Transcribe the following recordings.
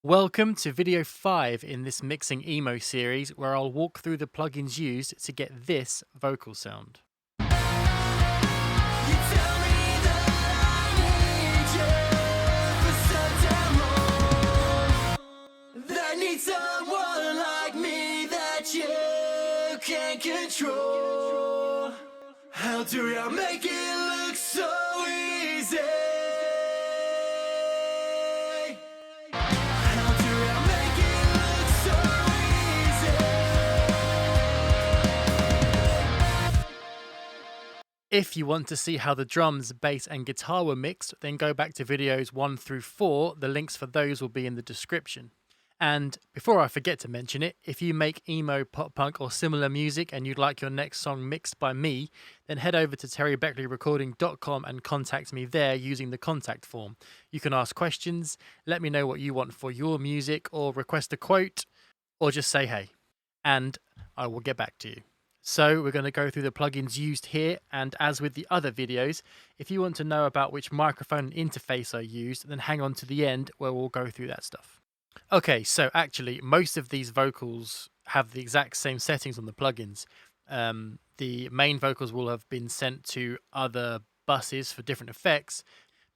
Welcome to video 5 in this mixing emo series where I'll walk through the plugins used to get this vocal sound. Someone like me that you can't control. How do I make it look so easy? How do I make it look so easy? If you want to see how the drums, bass and guitar were mixed, then go back to videos 1 through 4. The links for those will be in the description. And before I forget to mention it, if you make emo, pop punk or similar music and you'd like your next song mixed by me, then head over to terrybeckleyrecording.com and contact me there using the contact form. You can ask questions, let me know what you want for your music, or request a quote, or just say hey, and I will get back to you. So we're going to go through the plugins used here, and as with the other videos, if you want to know about which microphone and interface I used, then hang on to the end where we'll go through that stuff. Okay, so actually, most of these vocals have the exact same settings on the plugins. The main vocals will have been sent to other buses for different effects,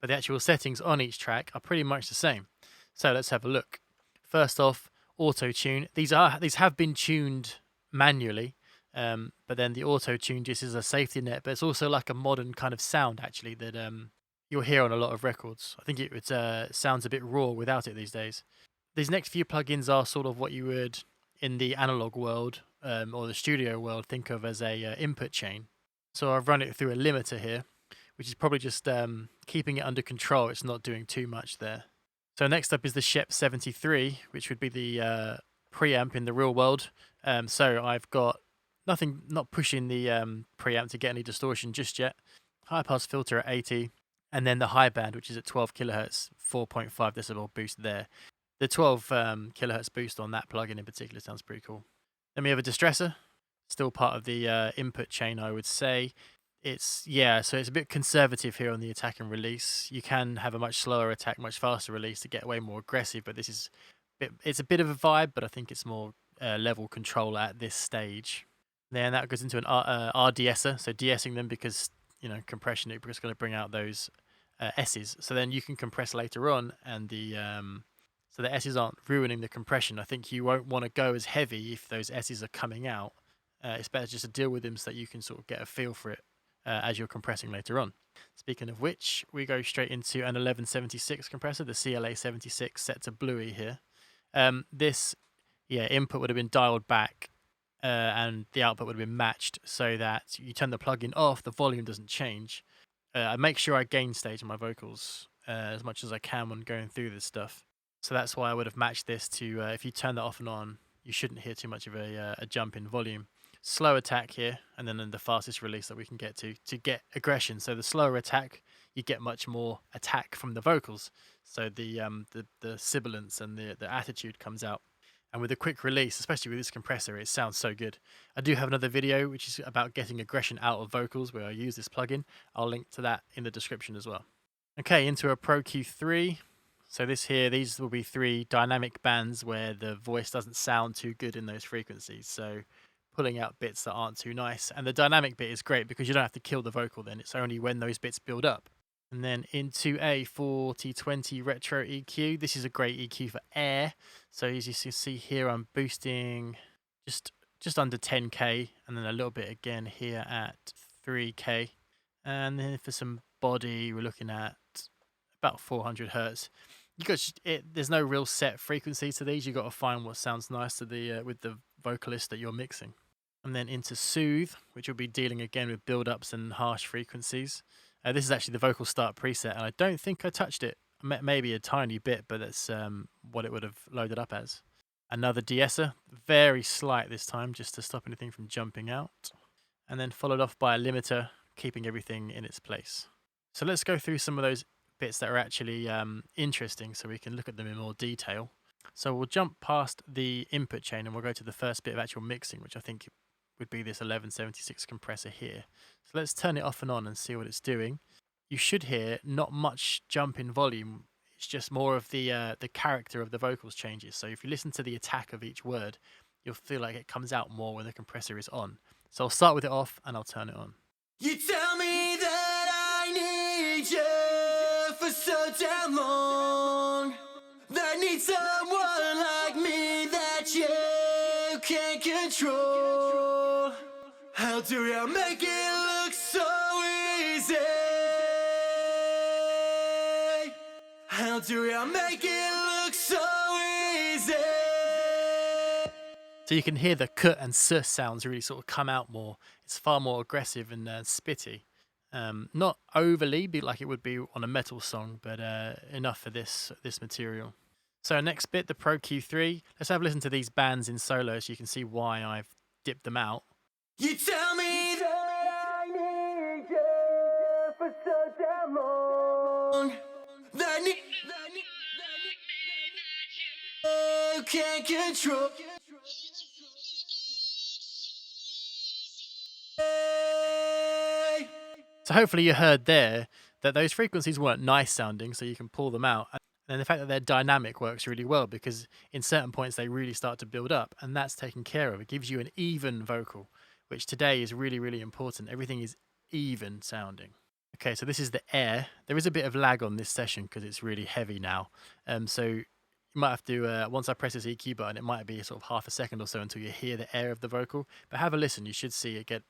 but the actual settings on each track are pretty much the same. So let's have a look. First off, auto-tune. These have been tuned manually, but then the auto-tune just is a safety net, but it's also like a modern kind of sound, actually, that you'll hear on a lot of records. I think it sounds a bit raw without it these days. These next few plugins are sort of what you would, in the analog world or the studio world, think of as a input chain. So I've run it through a limiter here, which is probably just keeping it under control. It's not doing too much there. So next up is the Shep 73, which would be the preamp in the real world. So I've got not pushing the preamp to get any distortion just yet. High pass filter at 80, and then the high band, which is at 12 kilohertz, 4.5 decibel boost there. The 12 kilohertz boost on that plugin in particular sounds pretty cool. Then we have a distressor, still part of the input chain, I would say. So it's a bit conservative here on the attack and release. You can have a much slower attack, much faster release to get way more aggressive, but it's a bit of a vibe, but I think it's more level control at this stage. Then that goes into an RDSer, so de-essing them because, compression is going to bring out those S's. So then you can compress later on, and so the S's aren't ruining the compression. I think you won't want to go as heavy if those S's are coming out. It's better just to deal with them so that you can sort of get a feel for it as you're compressing later on. Speaking of which, we go straight into an 1176 compressor, the CLA 76 set to Bluey here. This input would have been dialed back and the output would have been matched so that you turn the plugin off, the volume doesn't change. I make sure I gain stage on my vocals as much as I can when going through this stuff. So that's why I would have matched this to, if you turn that off and on, you shouldn't hear too much of a jump in volume. Slow attack here, and then the fastest release that we can get to get aggression. So the slower attack, you get much more attack from the vocals. So the sibilance and the attitude comes out. And with a quick release, especially with this compressor, it sounds so good. I do have another video which is about getting aggression out of vocals where I use this plugin. I'll link to that in the description as well. Okay, into a Pro Q3. So these will be 3 dynamic bands where the voice doesn't sound too good in those frequencies. So pulling out bits that aren't too nice. And the dynamic bit is great because you don't have to kill the vocal then. It's only when those bits build up. And then into a 4020 Retro EQ. This is a great EQ for air. So as you can see here, I'm boosting just under 10k, and then a little bit again here at 3k. And then for some body, we're looking at about 400 hertz. There's no real set frequency to these. You've got to find what sounds nice to with the vocalist that you're mixing. And then into Soothe, which will be dealing again with build-ups and harsh frequencies. This is actually the vocal start preset, and I don't think I touched it. Maybe a tiny bit, but that's what it would have loaded up as. Another de-esser, very slight this time, just to stop anything from jumping out. And then followed off by a limiter, keeping everything in its place. So let's go through some of those bits that are actually interesting so we can look at them in more detail. So we'll jump past the input chain and we'll go to the first bit of actual mixing, which I think would be this 1176 compressor here. So let's turn it off and on and see what it's doing. You should hear not much jump in volume It's just more of the character of the vocals changes. So if you listen to the attack of each word, you'll feel like it comes out more when the compressor is on. So I'll start with it off and I'll turn it on. You tell me that I need you for so damn long. That need someone like me that you can't control. How do I make it look so easy? How do I make it look so easy? So you can hear the k and s sounds really sort of come out more. It's far more aggressive and spitty. Not overly like it would be on a metal song, but enough for this material. So next bit, the Pro Q3. Let's have a listen to these bands in solo so you can see why I've dipped them out. You tell me that I need you for so damn long. That you can't control. So hopefully you heard there that those frequencies weren't nice sounding, so you can pull them out. And the fact that they're dynamic works really well because in certain points they really start to build up, and that's taken care of. It gives you an even vocal, which today is really, really important. Everything is even sounding. Okay, so this is the air. There is a bit of lag on this session because it's really heavy now. So you might have to, once I press this EQ button, it might be sort of half a second or so until you hear the air of the vocal. But have a listen. You should see it get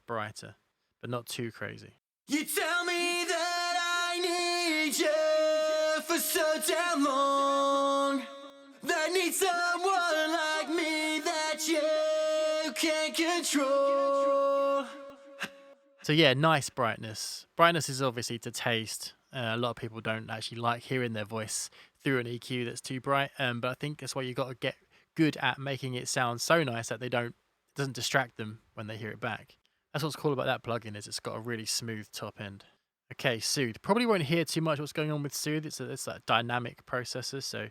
brighter, but not too crazy. You tell me that I need you for so damn long. That need someone like me that you can't control. So yeah, nice brightness. Brightness is obviously to taste. A lot of people don't actually like hearing their voice through an EQ that's too bright. But I think that's why you got to get good at making it sound so nice that it doesn't distract them when they hear it back. That's what's cool about that plugin, is it's got a really smooth top end. Okay, Soothe. Probably won't hear too much what's going on with Soothe. It's that dynamic processor, so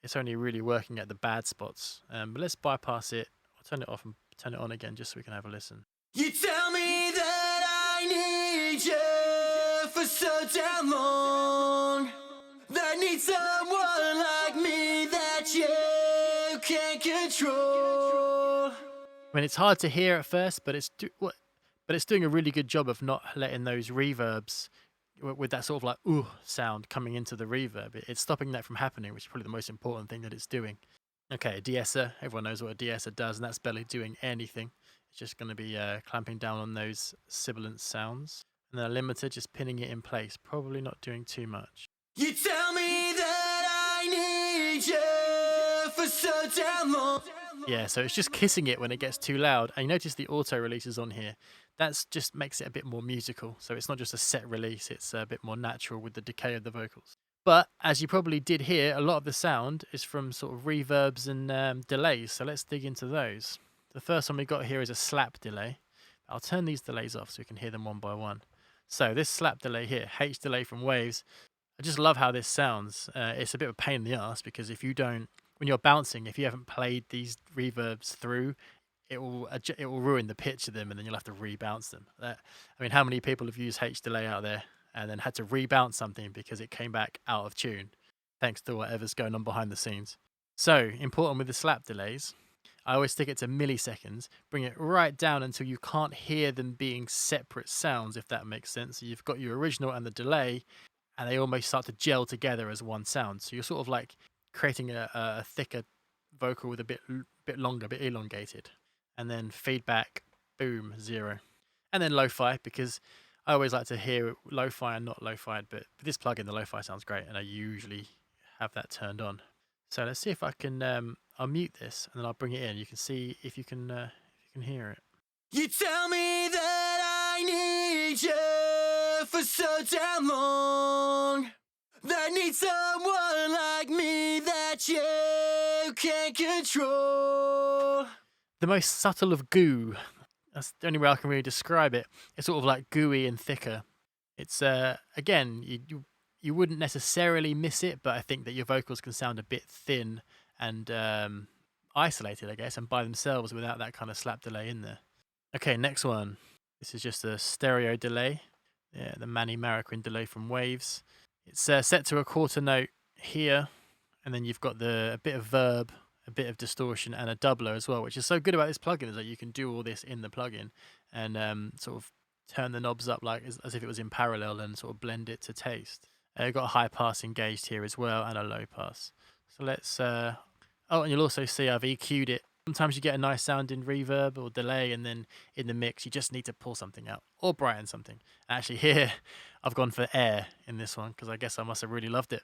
it's only really working at the bad spots. But let's bypass it. I'll turn it off and turn it on again just so we can have a listen. You tell me that I need you for so damn long. That need someone like me that you can't control. I mean, it's hard to hear at first, but it's doing a really good job of not letting those reverbs with that sort of like ooh sound coming into the reverb. It's stopping that from happening, which is probably the most important thing that it's doing. Okay, a de-esser. Everyone knows what a de-esser does, and that's barely doing anything. It's just going to be clamping down on those sibilant sounds. And then a limiter, just pinning it in place, probably not doing too much. You tell me that I need you for so damn long. Yeah, so it's just kissing it when it gets too loud. And you notice the auto releases on here. That just makes it a bit more musical. So it's not just a set release, it's a bit more natural with the decay of the vocals. But as you probably did hear, a lot of the sound is from sort of reverbs and delays. So let's dig into those. The first one we got here is a slap delay. I'll turn these delays off so we can hear them one by one. So this slap delay here, H delay from Waves, I just love how this sounds. It's a bit of a pain in the ass because when you're bouncing, if you haven't played these reverbs through, it will ruin the pitch of them, and then you'll have to rebounce them. I mean, how many people have used H delay out there and then had to rebounce something because it came back out of tune, thanks to whatever's going on behind the scenes? So important with the slap delays. I always stick it to milliseconds, bring it right down until you can't hear them being separate sounds, if that makes sense. So you've got your original and the delay, and they almost start to gel together as one sound. So you're sort of like creating a thicker vocal with a bit longer, a bit elongated. And then feedback, boom, 0. And then lo-fi, because I always like to hear lo-fi and not lo-fi, but with this plugin, the lo-fi sounds great, and I usually have that turned on. So let's see if I can, I'll mute this, and then I'll bring it in. You can see if you can hear it. You tell me that I need you for so damn long. That need someone like me that you can't control. The most subtle of goo. That's the only way I can really describe it. It's sort of like gooey and thicker. It's again, you wouldn't necessarily miss it, but I think that your vocals can sound a bit thin and isolated, I guess, and by themselves without that kind of slap delay in there. Okay, next one. This is just a stereo delay. Yeah, the Manny Marroquin delay from Waves. It's set to a quarter note here, and then you've got a bit of verb, a bit of distortion, and a doubler as well, which is so good about this plugin is that you can do all this in the plugin and sort of turn the knobs up like as if it was in parallel and sort of blend it to taste. You've got a high pass engaged here as well and a low pass. So let's oh, and you'll also see I've EQ'd it. Sometimes you get a nice sound in reverb or delay, and then in the mix you just need to pull something out or brighten something. Actually here I've gone for air in this one because I guess I must have really loved it.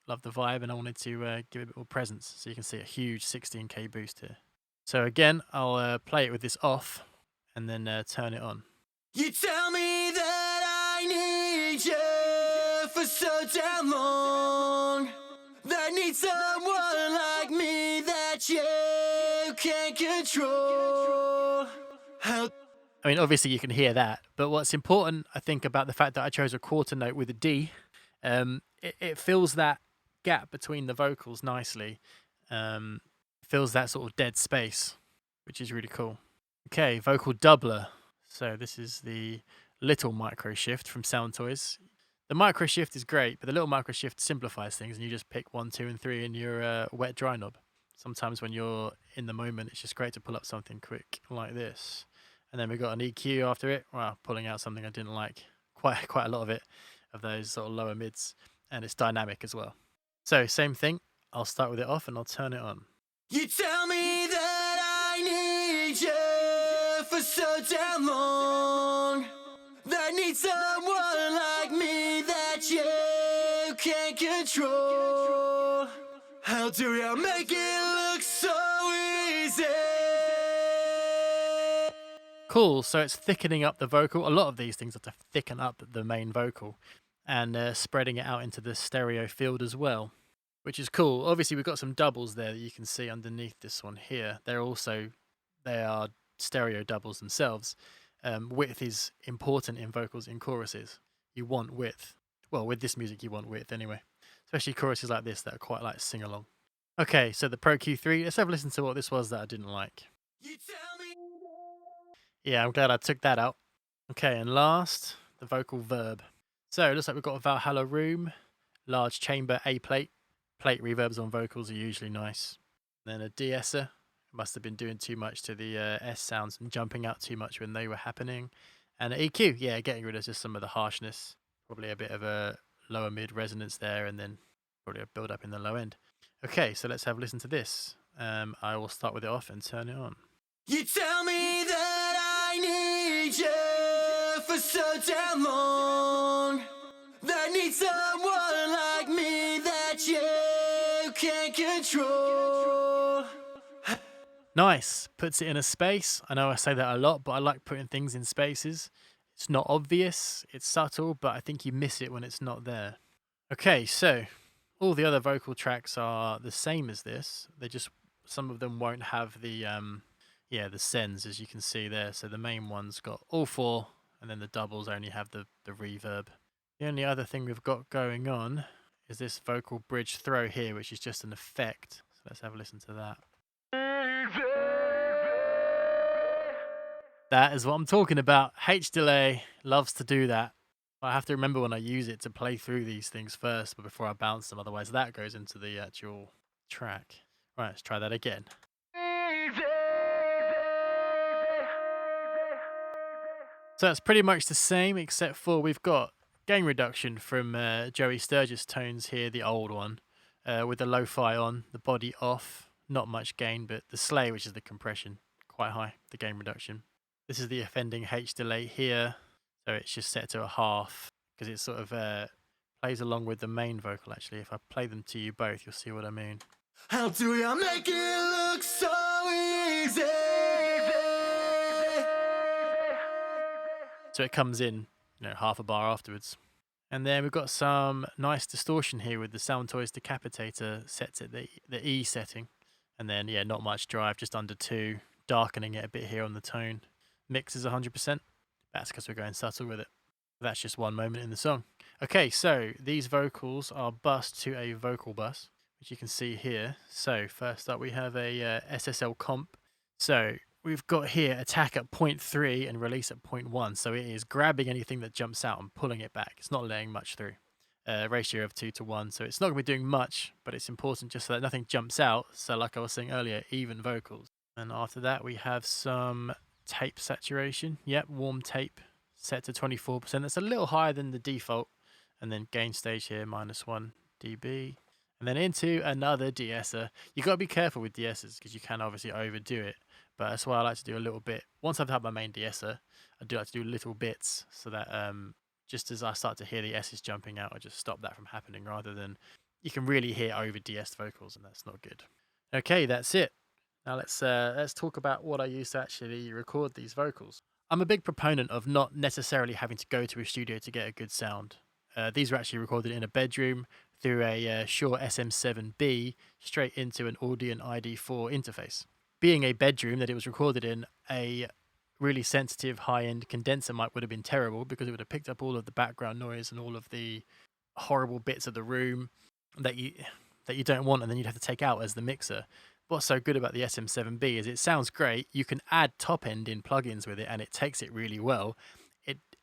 Loved the vibe, and I wanted to give it a bit more presence. So you can see a huge 16k boost here. So again, I'll play it with this off and then turn it on. You tell me that I need you for so damn long. That need someone like me that you can't control. I mean, obviously you can hear that, but what's important, I think, about the fact that I chose a quarter note with a D, it fills that gap between the vocals nicely. Fills that sort of dead space, which is really cool. Okay, vocal doubler. So this is the little micro shift from Sound Toys. The micro shift is great, but the little micro shift simplifies things, and you just pick 1, 2, and 3 in your wet dry knob. Sometimes when you're in the moment, it's just great to pull up something quick like this. And then we've got an EQ after it. Well, pulling out something I didn't like. Quite a lot of it, of those sort of lower mids, and it's dynamic as well. So same thing. I'll start with it off and I'll turn it on. You tell me that I need you for so damn long. That need someone like me that you can't control. How do you make it look so easy? Cool, so it's thickening up the vocal. A lot of these things are to thicken up the main vocal and spreading it out into the stereo field as well, which is cool. Obviously, we've got some doubles there that you can see underneath this one here. They are stereo doubles themselves. Width is important in vocals in choruses. You want width. Well, with this music, you want width anyway, especially choruses like this that are quite like sing along. Okay, so the Pro Q3. Let's have a listen to what this was that I didn't like. You tell me. Yeah, I'm glad I took that out. Okay, and last, the vocal verb. So it looks like we've got a Valhalla Room, large chamber A plate. Plate reverbs on vocals are usually nice. Then a de-esser. Must have been doing too much to the S sounds and jumping out too much when they were happening. And an EQ, yeah, getting rid of just some of the harshness. Probably a bit of a lower mid resonance there, and then probably a build up in the low end. Okay, so let's have a listen to this. I will start with it off and turn it on. You tell me that I need you for so damn long. That need someone like me that you can't control. Nice. Puts it in a space. I know I say that a lot, but I like putting things in spaces. It's not obvious, it's subtle, but I think you miss it when it's not there. Okay, so all the other vocal tracks are the same as this. Some of them won't have the sends, as you can see there. So the main one's got all 4, and then the doubles only have the reverb. The only other thing we've got going on is this vocal bridge throw here, which is just an effect. So let's have a listen to that. That is what I'm talking about. H-Delay loves to do that. I have to remember when I use it to play through these things first, but before I bounce them, otherwise that goes into the actual track. Right, let's try that again. So that's pretty much the same, except for we've got gain reduction from Joey Sturgis tones here, the old one, with the lo-fi on, the body off, not much gain, but the slay, which is the compression, quite high, the gain reduction. This is the offending H delay here, so it's just set to a half, because it sort of plays along with the main vocal actually. If I play them to you both, you'll see what I mean. How do you make it look so easy? So it comes in, half a bar afterwards. And then we've got some nice distortion here with the Sound Toys Decapitator set at the E setting. And then, yeah, not much drive, just under 2, darkening it a bit here on the tone. Mix is 100%. That's because we're going subtle with it. That's just one moment in the song. Okay, so these vocals are bussed to a vocal bus, which you can see here. So first up, we have a SSL comp. So we've got here attack at 0.3 and release at 0.1. So it is grabbing anything that jumps out and pulling it back. It's not letting much through. ratio of 2:1. So it's not going to be doing much, but it's important just so that nothing jumps out. So like I was saying earlier, even vocals. And after that, we have some tape saturation. Yep, warm tape set to 24%. That's a little higher than the default. And then gain stage here, -1 dB. And then into another de-esser. You've got to be careful with de-essers because you can obviously overdo it. But that's why I like to do a little bit. Once I've had my main de-esser, I do like to do little bits so that just as I start to hear the S's jumping out, I just stop that from happening, rather than you can really hear over de-essed vocals, and that's not good. Okay, that's it. Now let's talk about what I use to actually record these vocals. I'm a big proponent of not necessarily having to go to a studio to get a good sound. These were actually recorded in a bedroom through a Shure SM7B straight into an Audient ID4 interface. Being a bedroom that it was recorded in, a really sensitive high-end condenser mic would have been terrible because it would have picked up all of the background noise and all of the horrible bits of the room that you don't want, and then you'd have to take out as the mixer. What's so good about the SM7B is it sounds great. You can add top end in plugins with it, and it takes it really well.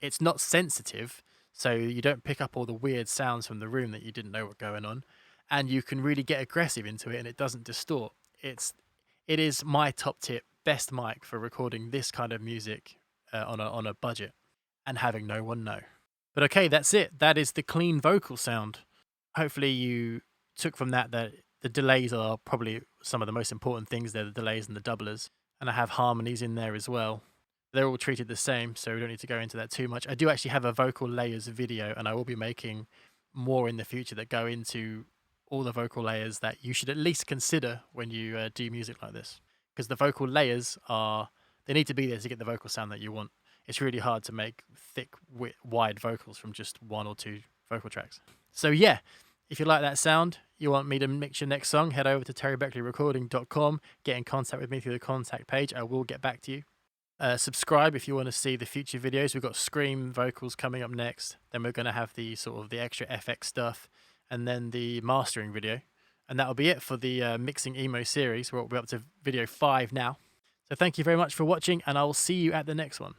It's not sensitive, so you don't pick up all the weird sounds from the room that you didn't know were going on, and you can really get aggressive into it, and it doesn't distort. It is my top tip, best mic for recording this kind of music on a budget and having no one know. But okay, that's it. That is the clean vocal sound. Hopefully you took from that the delays are probably some of the most important things. They're the delays and the doublers. And I have harmonies in there as well. They're all treated the same, so we don't need to go into that too much. I do actually have a vocal layers video, and I will be making more in the future that go into all the vocal layers that you should at least consider when you do music like this. Because the vocal layers they need to be there to get the vocal sound that you want. It's really hard to make thick, wide vocals from just 1 or 2 vocal tracks. So yeah, if you like that sound, you want me to mix your next song, head over to terrybeckleyrecording.com, get in contact with me through the contact page. I will get back to you. Subscribe if you want to see the future videos. We've got Scream vocals coming up next. Then we're going to have the sort of the extra FX stuff, and then the mastering video. And that'll be it for the Mixing Emo series. We're up to video 5 now. So thank you very much for watching, and I will see you at the next one.